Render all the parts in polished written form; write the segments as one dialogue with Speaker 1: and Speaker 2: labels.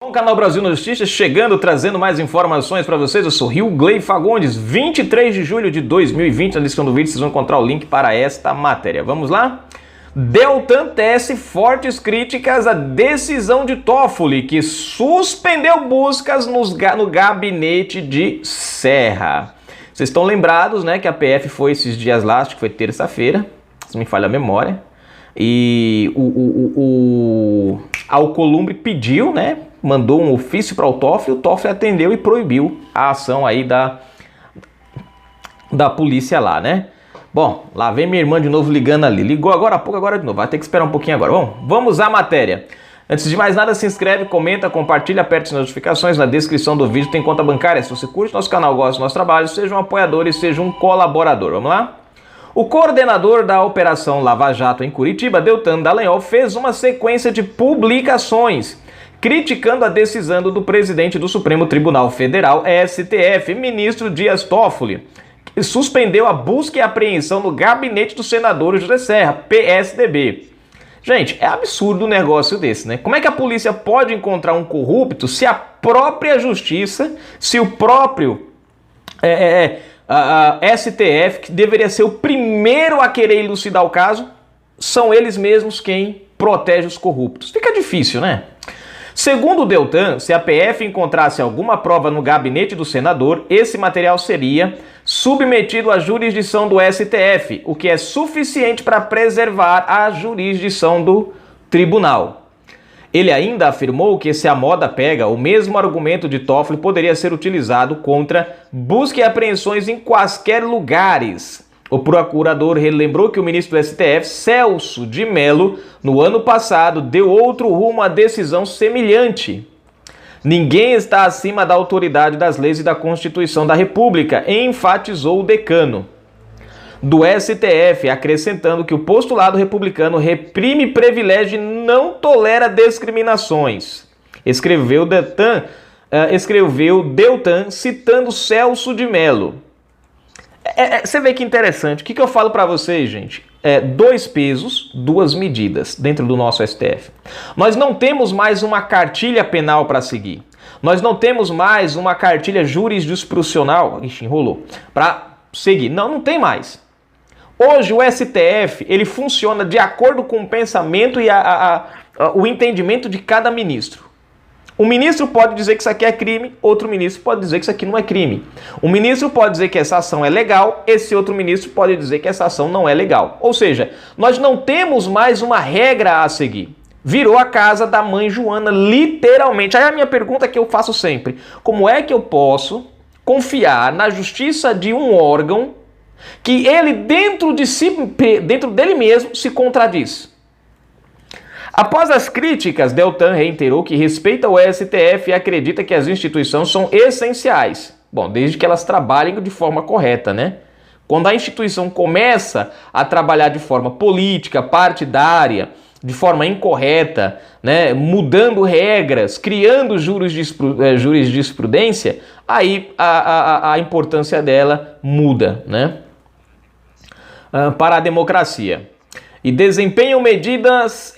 Speaker 1: O canal Brasil Notícias chegando, trazendo mais informações para vocês. Eu sou Rio Gley Fagundes, 23 de julho de 2020. Na descrição do vídeo vocês vão encontrar o link para esta matéria. Vamos lá? Deltan tece fortes críticas à decisão de Toffoli, que suspendeu buscas no gabinete de Serra. Vocês estão lembrados, né, que a PF foi esses dias lá, acho que foi terça-feira, se não me falha a memória, e o Alcolumbre pediu, né, mandou um ofício para o Toffoli atendeu e proibiu a ação aí da polícia lá, né? Bom, lá vem minha irmã de novo ligando ali. Ligou agora há pouco, agora de novo. Vai ter que esperar um pouquinho agora. Bom, vamos à matéria. Antes de mais nada, se inscreve, comenta, compartilha, aperte as notificações. Na descrição do vídeo tem conta bancária. Se você curte nosso canal, gosta do nosso trabalho, seja um apoiador e seja um colaborador. Vamos lá? O coordenador da Operação Lava Jato em Curitiba, Deltan Dallagnol, fez uma sequência de publicações criticando a decisão do presidente do Supremo Tribunal Federal, STF, ministro Dias Toffoli, que suspendeu a busca e apreensão no gabinete do senador José Serra, PSDB. Gente, é absurdo um negócio desse, né? Como é que a polícia pode encontrar um corrupto se a própria justiça, se o próprio STF, que deveria ser o primeiro a querer elucidar o caso, são eles mesmos quem protege os corruptos? Fica difícil, né? Segundo o Deltan, se a PF encontrasse alguma prova no gabinete do senador, esse material seria submetido à jurisdição do STF, o que é suficiente para preservar a jurisdição do tribunal. Ele ainda afirmou que se a moda pega, o mesmo argumento de Toffoli poderia ser utilizado contra busca e apreensões em quaisquer lugares. O procurador relembrou que o ministro do STF, Celso de Mello, no ano passado, deu outro rumo à decisão semelhante. Ninguém está acima da autoridade das leis e da Constituição da República, enfatizou o decano do STF, acrescentando que o postulado republicano reprime privilégio e não tolera discriminações. Escreveu Deltan citando Celso de Mello. Você vê que interessante. O que eu falo para vocês, gente? Dois pesos, duas medidas dentro do nosso STF. Nós não temos mais uma cartilha penal para seguir. Nós não temos mais uma cartilha jurisdicional, enrolou, para seguir. Não tem mais. Hoje o STF, ele funciona de acordo com o pensamento e o entendimento de cada ministro. Um ministro pode dizer que isso aqui é crime, outro ministro pode dizer que isso aqui não é crime. Um ministro pode dizer que essa ação é legal, esse outro ministro pode dizer que essa ação não é legal. Ou seja, nós não temos mais uma regra a seguir. Virou a casa da mãe Joana, literalmente. Aí a minha pergunta que eu faço sempre: como é que eu posso confiar na justiça de um órgão que ele dentro dele mesmo se contradiz? Após as críticas, Deltan reiterou que respeita o STF e acredita que as instituições são essenciais. Bom, desde que elas trabalhem de forma correta, né? Quando a instituição começa a trabalhar de forma política, partidária, de forma incorreta, né, mudando regras, criando jurisprudência, aí a importância dela muda, né? Para a democracia. E desempenham medidas...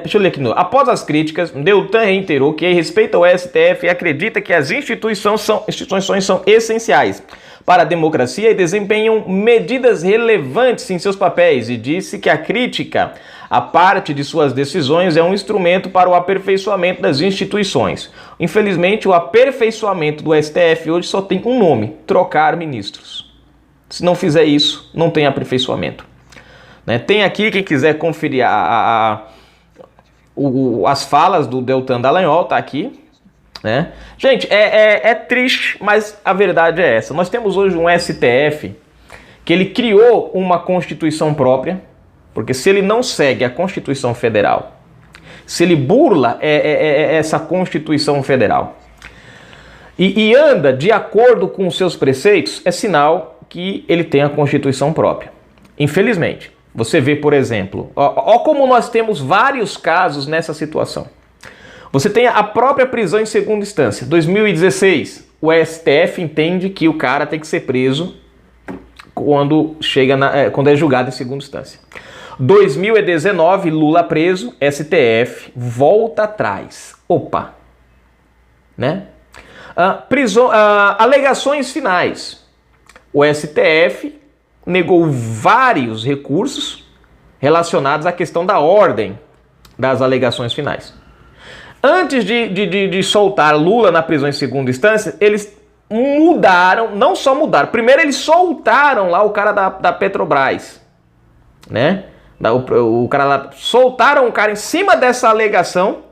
Speaker 1: deixa eu ler aqui. Após as críticas, Deltan reiterou que respeita o STF e acredita que as instituições são essenciais para a democracia e desempenham medidas relevantes em seus papéis, e disse que a crítica à parte de suas decisões é um instrumento para o aperfeiçoamento das instituições. Infelizmente, o aperfeiçoamento do STF hoje só tem um nome: trocar ministros. Se não fizer isso, não tem aperfeiçoamento. Tem aqui, quem quiser conferir as falas do Deltan Dallagnol, tá aqui, né? Gente, é triste, mas a verdade é essa. Nós temos hoje um STF que ele criou uma Constituição própria, porque se ele não segue a Constituição Federal, se ele burla essa Constituição Federal e anda de acordo com os seus preceitos, é sinal que ele tem a Constituição própria. Infelizmente. Você vê, por exemplo, ó como nós temos vários casos nessa situação. Você tem a própria prisão em segunda instância. 2016, o STF entende que o cara tem que ser preso quando é julgado em segunda instância. 2019, Lula preso, STF volta atrás. Opa, né? Alegações finais. O STF negou vários recursos relacionados à questão da ordem das alegações finais. Antes de soltar Lula na prisão em segunda instância, eles mudaram, não só mudaram, primeiro eles soltaram lá o cara da Petrobras, né? O cara lá, soltaram o cara em cima dessa alegação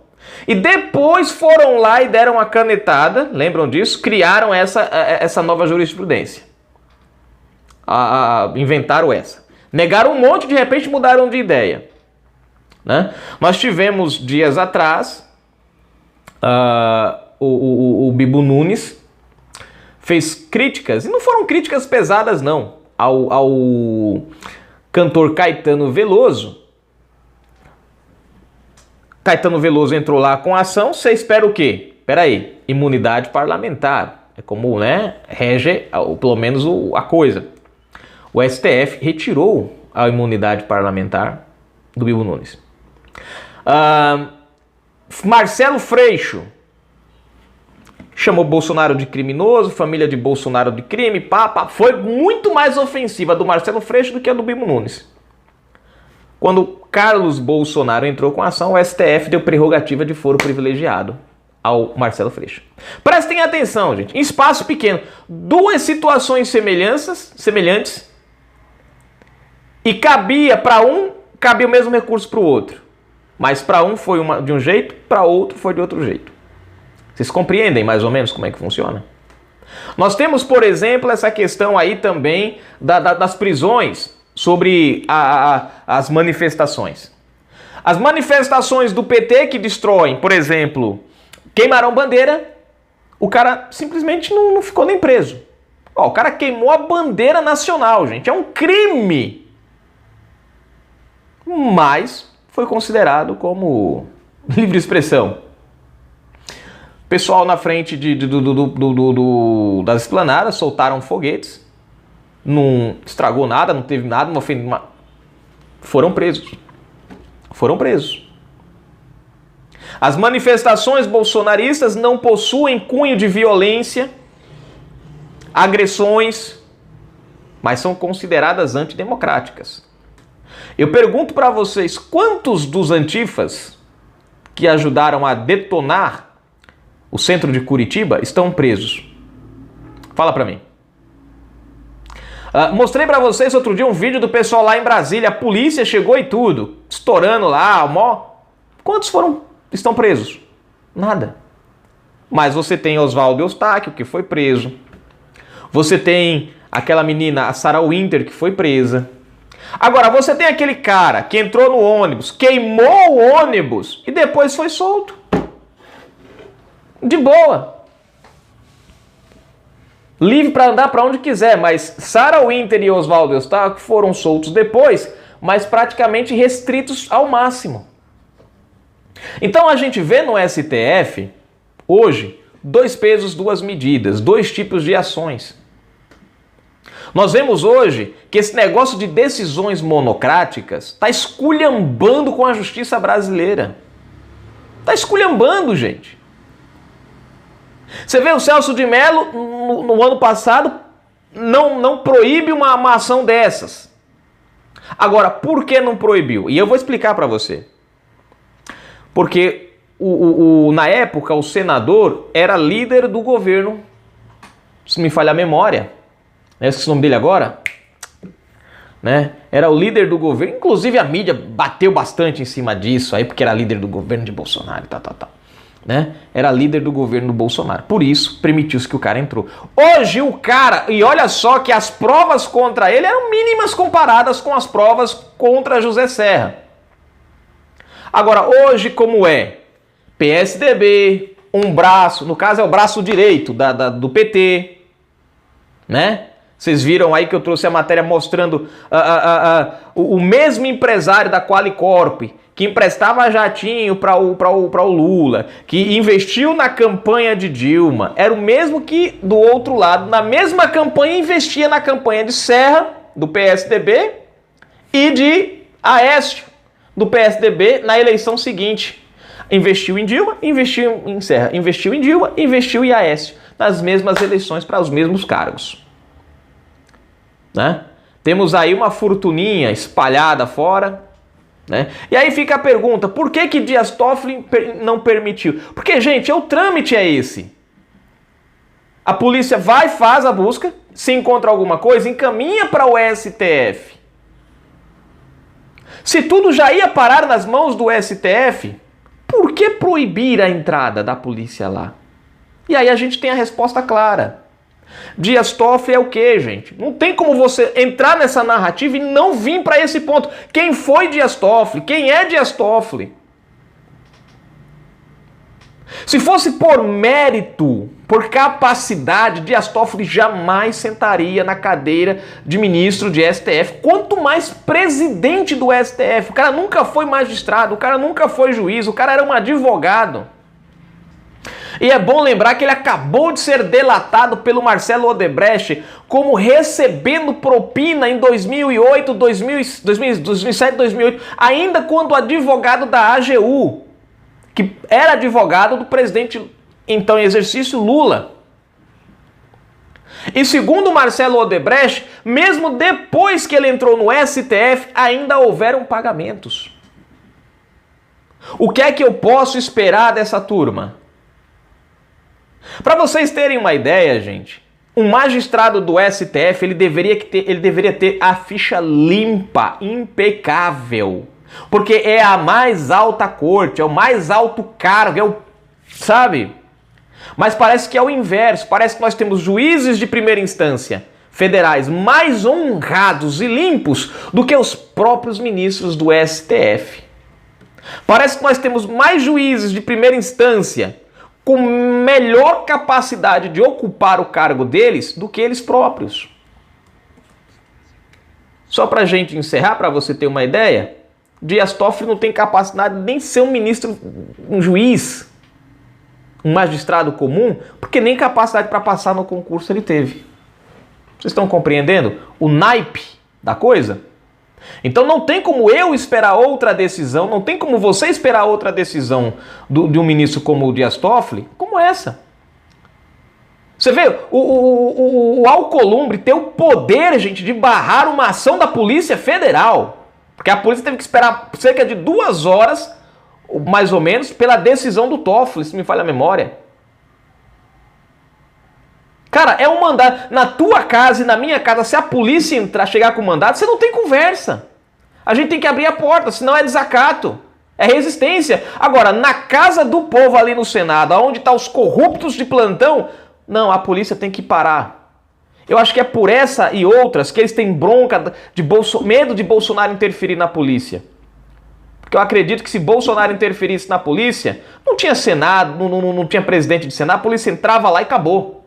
Speaker 1: e depois foram lá e deram uma canetada, lembram disso? Criaram essa nova jurisprudência. Inventaram essa. Negaram um monte, de repente mudaram de ideia, né? Nós tivemos dias atrás o Bibo Nunes fez críticas, e não foram críticas pesadas não, ao cantor Caetano Veloso. Caetano Veloso entrou lá com a ação, você espera o quê? Espera aí, imunidade parlamentar, é como, né, rege, pelo menos a coisa. O STF retirou a imunidade parlamentar do Bibo Nunes. Marcelo Freixo chamou Bolsonaro de criminoso, família de Bolsonaro de crime, foi muito mais ofensiva a do Marcelo Freixo do que a do Bibo Nunes. Quando Carlos Bolsonaro entrou com a ação, o STF deu prerrogativa de foro privilegiado ao Marcelo Freixo. Prestem atenção, gente, em espaço pequeno, duas situações semelhantes, e cabia o mesmo recurso para o outro. Mas para um foi de um jeito, para outro foi de outro jeito. Vocês compreendem mais ou menos como é que funciona? Nós temos, por exemplo, essa questão aí também das prisões sobre as manifestações. As manifestações do PT que destroem, por exemplo, queimaram bandeira, o cara simplesmente não ficou nem preso. O cara queimou a bandeira nacional, gente. É um crime. Mas foi considerado como livre expressão. Pessoal na frente das esplanadas soltaram foguetes, não estragou nada, não teve nada, foram presos. As manifestações bolsonaristas não possuem cunho de violência, agressões, mas são consideradas antidemocráticas. Eu pergunto para vocês, quantos dos antifas que ajudaram a detonar o centro de Curitiba estão presos? Fala para mim. Mostrei para vocês outro dia um vídeo do pessoal lá em Brasília, a polícia chegou e tudo, estourando lá, Quantos estão presos? Nada. Mas você tem Oswaldo Eustáquio, que foi preso. Você tem aquela menina, a Sarah Winter, que foi presa. Agora, você tem aquele cara que entrou no ônibus, queimou o ônibus e depois foi solto. De boa. Livre para andar para onde quiser, mas Sarah Winter e Oswaldo Eustáquio foram soltos depois, mas praticamente restritos ao máximo. Então a gente vê no STF, hoje, 2 pesos, 2 medidas, 2 tipos de ações. Nós vemos hoje que esse negócio de decisões monocráticas está esculhambando com a justiça brasileira. Está esculhambando, gente. Você vê o Celso de Mello, no ano passado, não proíbe uma ação dessas. Agora, por que não proibiu? E eu vou explicar para você. Porque, na época, o senador era líder do governo, se me falha a memória. Eu esqueci o nome dele agora. Né? Era o líder do governo. Inclusive a mídia bateu bastante em cima disso aí, porque era líder do governo de Bolsonaro e tal. Né? Era líder do governo do Bolsonaro. Por isso, permitiu-se que o cara entrou. Hoje o cara, e olha só que as provas contra ele eram mínimas comparadas com as provas contra José Serra. Agora, hoje como é? PSDB, um braço, no caso é o braço direito do PT, né? Vocês viram aí que eu trouxe a matéria mostrando o mesmo empresário da Qualicorp, que emprestava jatinho para o Lula, que investiu na campanha de Dilma, era o mesmo que, do outro lado, na mesma campanha, investia na campanha de Serra, do PSDB, e de Aécio, do PSDB, na eleição seguinte. Investiu em Dilma, investiu em Serra, investiu em Dilma, investiu em Aécio, nas mesmas eleições para os mesmos cargos. Né? Temos aí uma fortuninha espalhada fora. Né? E aí fica a pergunta, por que Dias Toffoli não permitiu? Porque, gente, o trâmite é esse. A polícia vai, faz a busca, se encontra alguma coisa, encaminha para o STF. Se tudo já ia parar nas mãos do STF, por que proibir a entrada da polícia lá? E aí a gente tem a resposta clara. Dias Toffoli é o quê, gente? Não tem como você entrar nessa narrativa e não vir para esse ponto. Quem foi Dias Toffoli? Quem é Dias Toffoli? Se fosse por mérito, por capacidade, Dias Toffoli jamais sentaria na cadeira de ministro de STF, quanto mais presidente do STF. O cara nunca foi magistrado, o cara nunca foi juiz, o cara era um advogado. E é bom lembrar que ele acabou de ser delatado pelo Marcelo Odebrecht como recebendo propina em 2008, 2007, 2008, ainda quando advogado da AGU, que era advogado do presidente, então em exercício, Lula. E segundo Marcelo Odebrecht, mesmo depois que ele entrou no STF, ainda houveram pagamentos. O que é que eu posso esperar dessa turma? Para vocês terem uma ideia, gente, um magistrado do STF ele deveria ter a ficha limpa, impecável. Porque é a mais alta corte, é o mais alto cargo, sabe? Mas parece que é o inverso. Parece que nós temos juízes de primeira instância federais mais honrados e limpos do que os próprios ministros do STF. Parece que nós temos mais juízes de primeira instância com melhor capacidade de ocupar o cargo deles do que eles próprios. Só para a gente encerrar, para você ter uma ideia, Dias Toffoli não tem capacidade nem de ser um ministro, um juiz, um magistrado comum, porque nem capacidade para passar no concurso ele teve. Vocês estão compreendendo o naipe da coisa? Então não tem como eu esperar outra decisão, não tem como você esperar outra decisão de um ministro como o Dias Toffoli, como essa. Você vê, o Alcolumbre tem o poder, gente, de barrar uma ação da Polícia Federal. Porque a polícia teve que esperar cerca de 2 horas, mais ou menos, pela decisão do Toffoli, se me falha a memória. Cara, é um mandato. Na tua casa e na minha casa, se a polícia entrar, chegar com o mandato, você não tem conversa. A gente tem que abrir a porta, senão é desacato. É resistência. Agora, na casa do povo ali no Senado, onde estão os corruptos de plantão, não, a polícia tem que parar. Eu acho que é por essa e outras que eles têm bronca, medo de Bolsonaro interferir na polícia. Porque eu acredito que se Bolsonaro interferisse na polícia, não tinha Senado, não tinha presidente de Senado, a polícia entrava lá e acabou.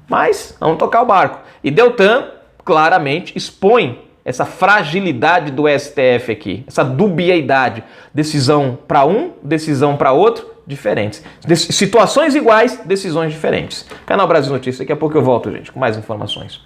Speaker 1: Mas vamos tocar o barco. E Deltan claramente expõe essa fragilidade do STF aqui, essa dubiedade. Decisão para um, decisão para outro, diferentes. Situações iguais, decisões diferentes. Canal Brasil Notícias, daqui a pouco eu volto, gente, com mais informações.